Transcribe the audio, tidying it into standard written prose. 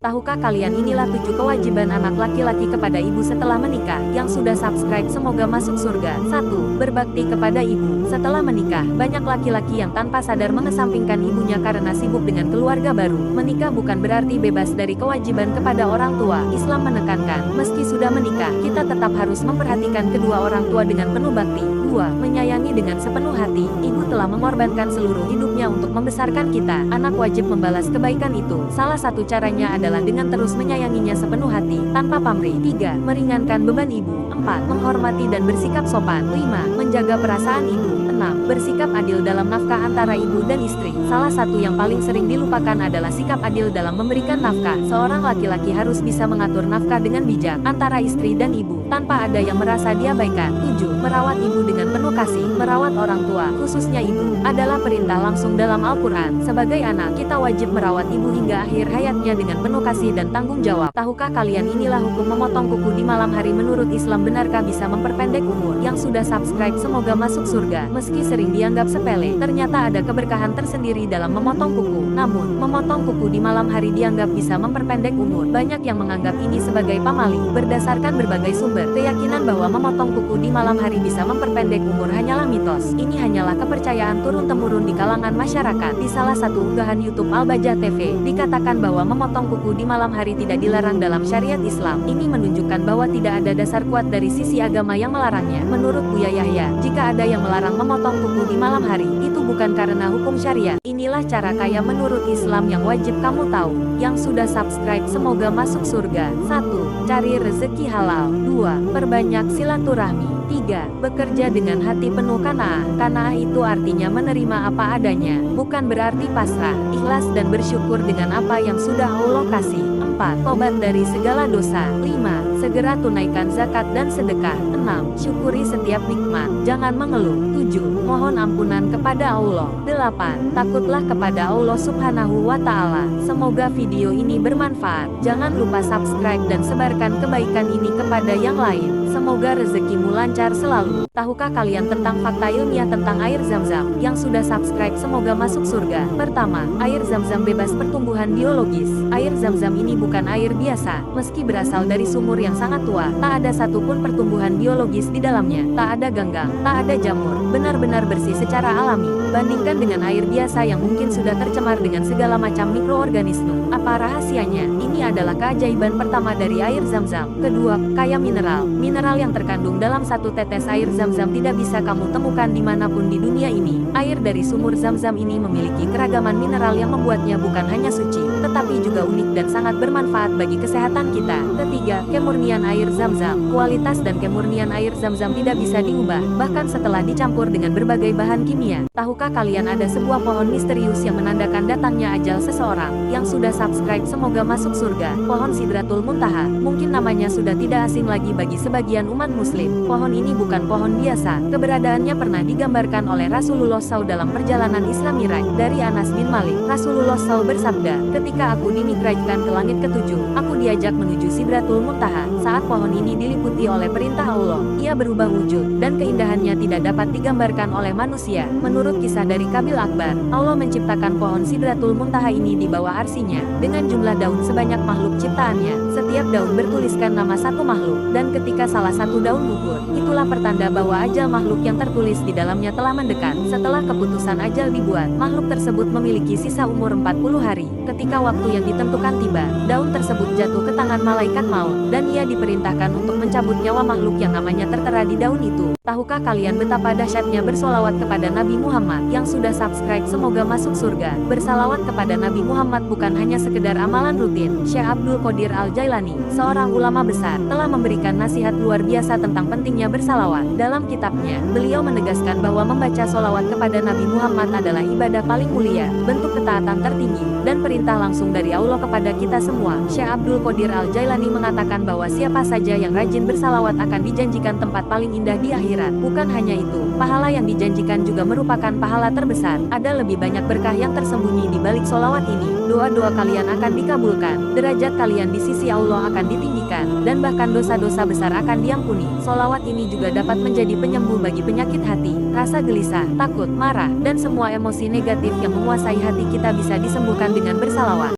Tahukah kalian inilah 7 kewajiban anak laki-laki kepada ibu setelah menikah. Yang sudah subscribe semoga masuk surga. 1. Berbakti kepada ibu. Setelah menikah, banyak laki-laki yang tanpa sadar mengesampingkan ibunya karena sibuk dengan keluarga baru. Menikah bukan berarti bebas dari kewajiban kepada orang tua. Islam menekankan, meski sudah menikah, kita tetap harus memperhatikan kedua orang tua dengan penuh bakti. 2. Menyayangi dengan sepenuh hati. Ibu telah mengorbankan seluruh hidupnya untuk membesarkan kita. Anak wajib membalas kebaikan itu. Salah satu caranya adalah dengan terus menyayanginya sepenuh hati, tanpa pamrih. 3. Meringankan beban ibu. 4. Menghormati dan bersikap sopan. 5. Menjaga perasaan ibu. 6. Bersikap adil dalam nafkah antara ibu dan istri. Salah satu yang paling sering dilupakan adalah sikap adil dalam memberikan nafkah. Seorang laki-laki harus bisa mengatur nafkah dengan bijak antara istri dan ibu, tanpa ada yang merasa diabaikan. 7. Merawat ibu dengan penuh kasih. Merawat orang tua, khususnya ibu, adalah perintah langsung dalam Al-Quran. Sebagai anak, kita wajib merawat ibu hingga akhir hayatnya dengan penuh kasih dan tanggung jawab. Tahukah kalian inilah hukum memotong kuku di malam hari menurut Islam? Benarkah bisa memperpendek umur? Yang sudah subscribe semoga masuk surga. Meski sering dianggap sepele, ternyata ada keberkahan tersendiri dalam memotong kuku. Namun, memotong kuku di malam hari dianggap bisa memperpendek umur. Banyak yang menganggap ini sebagai pamali. Berdasarkan berbagai sumber, keyakinan bahwa memotong kuku di malam hari bisa memperpendek umur hanyalah mitos. Ini hanyalah kepercayaan turun-temurun di kalangan masyarakat. Di salah satu unggahan YouTube Al-Bajjah TV, dikatakan bahwa memotong kuku di malam hari tidak dilarang dalam syariat Islam. Ini menunjukkan bahwa tidak ada dasar kuat dari sisi agama yang melarangnya. Menurut Buya Yahya, jika ada yang melarang memotong kuku di malam hari, itu bukan karena hukum syariat. Inilah cara kaya menurut Islam yang wajib kamu tahu. Yang sudah subscribe semoga masuk surga. 1. Cari rezeki halal. 2. Perbanyak silaturahmi. 3. Bekerja dengan hati penuh qanaah. Qanaah itu artinya menerima apa adanya, bukan berarti pasrah, ikhlas dan bersyukur dengan apa yang sudah Allah kasih. 4. Tobat dari segala dosa. 5. Segera tunaikan zakat dan sedekah. 6. Syukuri setiap nikmat, jangan mengeluh. 7. Mohon ampunan kepada Allah. 8. Takutlah kepada Allah Subhanahu wa Ta'ala. Semoga video ini bermanfaat. Jangan lupa subscribe dan sebarkan kebaikan ini kepada yang lain. Semoga rezekimu lancar selalu. Tahukah kalian tentang fakta ilmiah tentang air Zam-Zam? Yang sudah subscribe semoga masuk surga. Pertama, air Zam-Zam bebas pertumbuhan biologis. Air Zam-Zam ini bukan air biasa. Meski berasal dari sumur yang sangat tua, tak ada satupun pertumbuhan biologis di dalamnya. Tak ada ganggang, tak ada jamur. Benar-benar bersih secara alami. Bandingkan dengan air biasa yang mungkin sudah tercemar dengan segala macam mikroorganisme. Apa rahasianya? Ini adalah keajaiban pertama dari air Zam-Zam. Kedua, kaya mineral. Mineral yang terkandung dalam satu tetes air Zam-Zam tidak bisa kamu temukan dimanapun di dunia ini. Air dari sumur Zam-Zam ini memiliki keragaman mineral yang membuatnya bukan hanya suci, tetapi juga unik dan sangat bermanfaat bagi kesehatan kita. Ketiga, kemurnian air Zam-Zam. Kualitas dan kemurnian air Zam-Zam tidak bisa diubah, bahkan setelah dicampur dengan berbagai bahan kimia. Tahukah kalian ada sebuah pohon misterius yang menandakan datangnya ajal seseorang? Yang sudah subscribe semoga masuk surga. Pohon Sidratul Muntaha. Mungkin namanya sudah tidak asing lagi bagi sebagian umat muslim. Pohon ini bukan pohon biasa. Keberadaannya pernah digambarkan oleh Rasulullah SAW dalam perjalanan Isra Miraj. Dari Anas bin Malik, Rasulullah SAW bersabda, ketika aku dimikrajkan ke langit ketujuh, aku diajak menuju Sidratul Muntaha. Saat pohon ini diliputi oleh perintah Allah, ia berubah wujud, dan keindahannya tidak dapat digambarkan oleh manusia. Menurut kisah dari Kabil Akbar, Allah menciptakan pohon Sidratul Muntaha ini di bawah arsinya, dengan jumlah daun sebanyak makhluk ciptaannya. Setiap daun bertuliskan nama satu makhluk, dan ketika salah satu daun gugur, itulah pertanda bahwa ajal makhluk yang tertulis di dalamnya telah mendekat. Setelah keputusan ajal dibuat, makhluk tersebut memiliki sisa umur 40 hari. Ketika waktu yang ditentukan tiba, daun tersebut jatuh ke tangan malaikat maut, dan ia diperintahkan untuk mencabut nyawa makhluk yang namanya tertera di daun itu. Tahukah kalian betapa dahsyatnya bersolawat kepada Nabi Muhammad? Yang sudah subscribe semoga masuk surga. Bersalawat kepada Nabi Muhammad bukan hanya sekedar amalan rutin. Syekh Abdul Qadir Al-Jailani, seorang ulama besar, telah memberikan nasihat luar biasa tentang pentingnya bersalawat. Dalam kitabnya, beliau menegaskan bahwa membaca solawat kepada Nabi Muhammad adalah ibadah paling mulia, bentuk ketaatan tertinggi, dan perintah langsung dari Allah kepada kita semua. Syekh Abdul Qadir Al-Jailani mengatakan bahwa siapa saja yang rajin bersalawat akan dijanjikan tempat paling indah di akhirat. Bukan hanya itu, pahala yang dijanjikan juga merupakan pahala terbesar. Ada lebih banyak berkah yang tersembunyi di balik solawat ini. Doa-doa kalian akan dikabulkan, derajat kalian di sisi Allah akan ditinggikan, dan bahkan dosa-dosa besar akan diampuni. Solawat ini juga dapat menjadi penyembuh bagi penyakit hati, rasa gelisah, takut, marah, dan semua emosi negatif yang menguasai hati kita bisa disembuhkan dengan bersalawat.